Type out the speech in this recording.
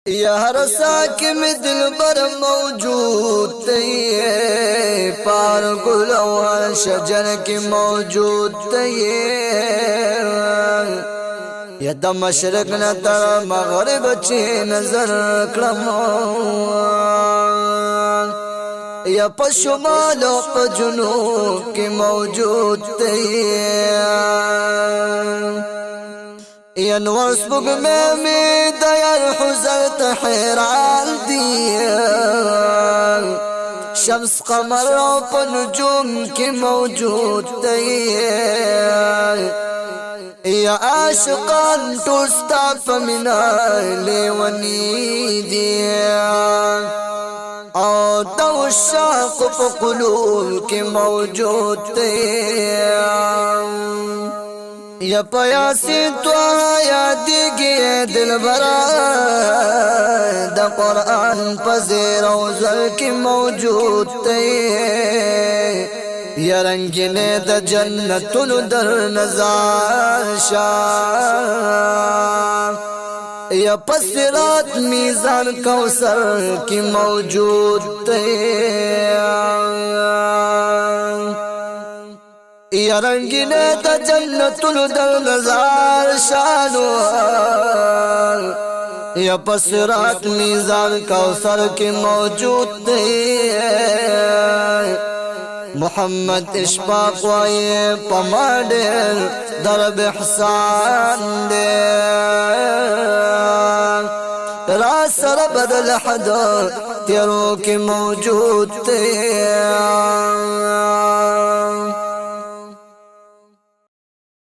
या हर साके में दिल बर मौजूद तये पार गुलवार शजर की मौजूद तये या द मशरक न तर मगरिब चे नजर क्लमो या पशुमाल जुनूब की मौजूद तये यनवर सुबह में दयाल हुज़रत हैरान दिया शम्स कमर पर नजूम की मौजूद या आशिकान टूस्ता फमिना लेवनी दिया और तवशाक क़ुलूब की मौजूद या पयासी तो याद गे दिल भरा द कुरान पज़ेर औज़ल की मौजूद या रंगीने द जन्नतुल दर नज़ार शाह या पसिरात मीज़ान कौसर की मौजूद या रंगीने द जन्नतुल दर नज़ार शानो या पसिरात मीज़ान कौसर की मौजूद मोहम्मद इश्फाक वाये पमाडेर दरब ihsan दे रास बदल हद तेरों की मौजूद